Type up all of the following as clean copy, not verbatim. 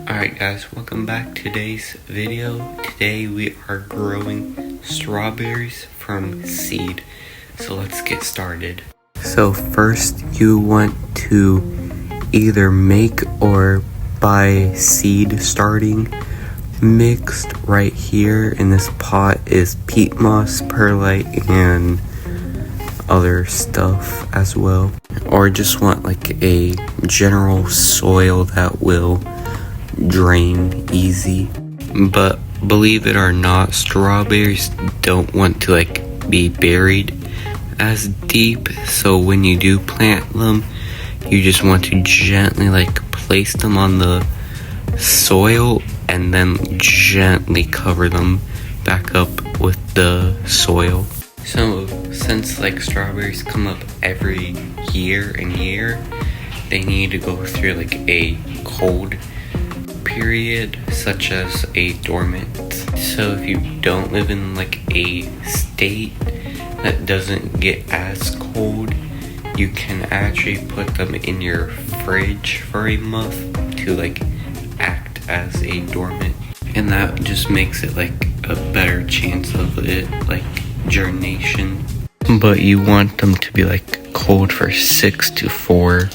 Alright guys, welcome back to today's video. Today we are growing strawberries from seed. So let's get started. So first you want to either make or buy seed starting. Mixed right here in this pot is peat moss, perlite, and other stuff as well. Or just want like a general soil that will drain easy. But believe it or not, strawberries don't want to be buried as deep, so when you do plant them, you just want to gently place them on the soil and then gently cover them back up with the soil. So since strawberries come up every year and year, they need to go through a cold period, such as a dormant. So if you don't live in a state that doesn't get as cold, you can actually put them in your fridge for a month to act as a dormant, and that just makes it a better chance of it germination. But you want them to be cold for 6 to 4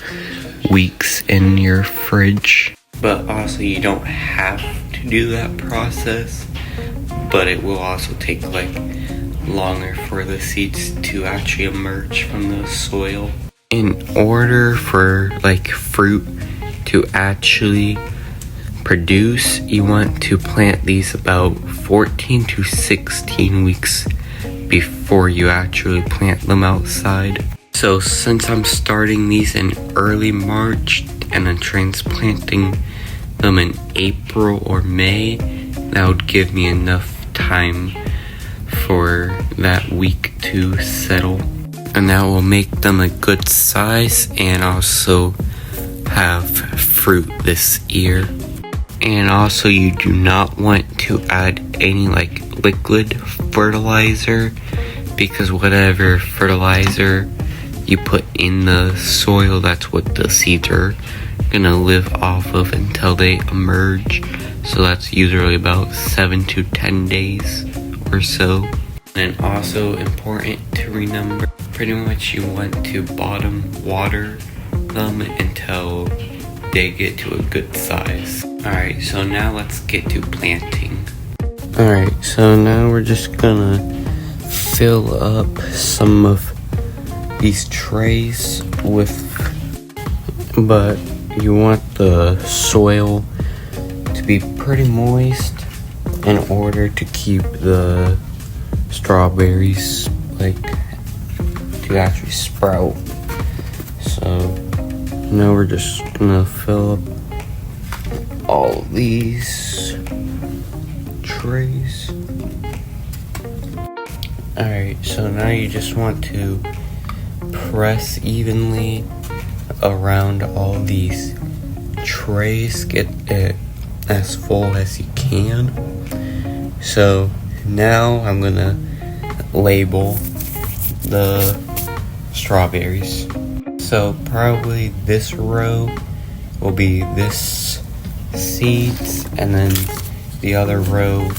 weeks in your fridge. But also you don't have to do that process, but it will also take longer for the seeds to actually emerge from the soil. In order for fruit to actually produce, you want to plant these about 14 to 16 weeks before you actually plant them outside. So since I'm starting these in early March and then transplanting them in April or May, that would give me enough time for that week to settle, and that will make them a good size and also have fruit this year. And also you do not want to add any liquid fertilizer, because whatever fertilizer you put in the soil, that's what the seeds are gonna live off of until they emerge. So that's usually about 7 to 10 days or so. And also important to remember, pretty much you want to bottom water them until they get to a good size. Alright, so now let's get to planting. Alright, so now we're just gonna fill up some of these trays with, but you want the soil to be pretty moist in order to keep the strawberries to actually sprout. So now we're just gonna fill up all these trays. Alright, so now you just want to press evenly around all these trays, get it as full as you can. So now I'm gonna label the strawberries. So probably this row will be this seeds, and then the other row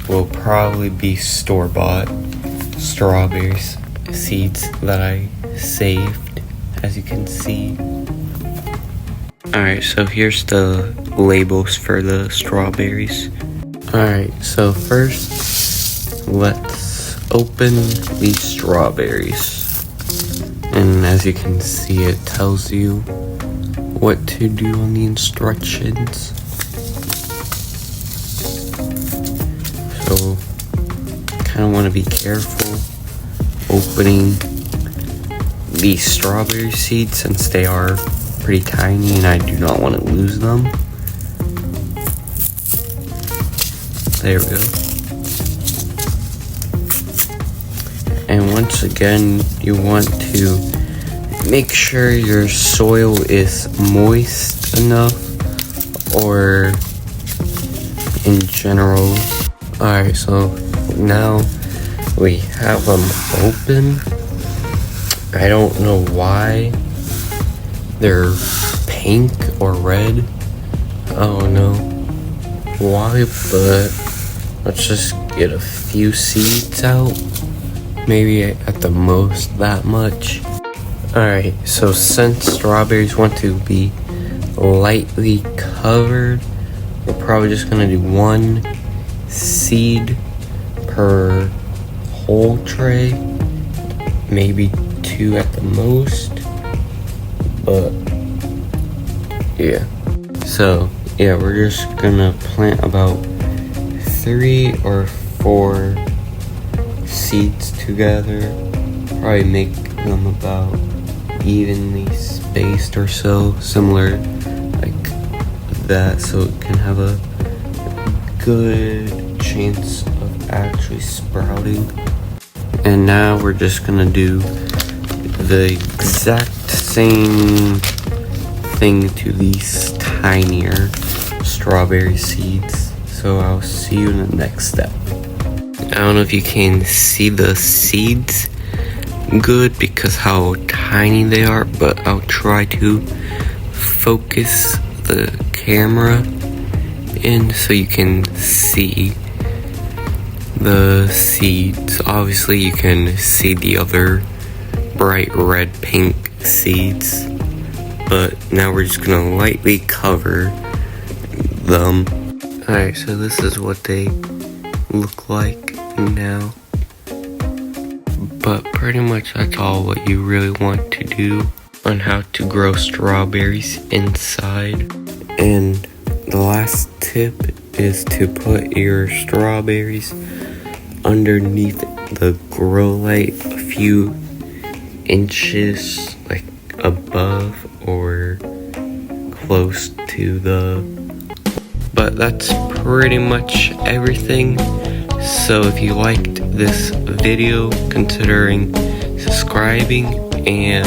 will probably be store-bought strawberries seeds that I saved, as you can see. Alright, so here's the labels for the strawberries. Alright, so first let's open these strawberries. And as you can see, it tells you what to do on the instructions. So kind of want to be careful opening these strawberry seeds since they are pretty tiny and I do not want to lose them. There we go. And once again, you want to make sure your soil is moist enough, or in general. Alright, so now we have them open. I don't know why they're pink or red. I don't know why, but let's just get a few seeds out. Maybe at the most that much. Alright, so since strawberries want to be lightly covered, we're probably just gonna do 1 seed per whole tray, maybe 2 at the most, but yeah. So yeah, we're just gonna plant about 3 or 4 seeds together, probably make them about evenly spaced or so, similar like that, so it can have a good chance of actually sprouting. And now we're just gonna do the exact same thing to these tinier strawberry seeds. So I'll see you in the next step. I don't know if you can see the seeds good because how tiny they are, but I'll try to focus the camera in so you can see the seeds. Obviously you can see the other bright red pink seeds, but now we're just gonna lightly cover them. Alright, so this is what they look like now. But pretty much that's all what you really want to do on how to grow strawberries inside. And the last tip is to put your strawberries underneath the grow light a few inches like above or close to the. But that's pretty much everything. So if you liked this video, considering subscribing and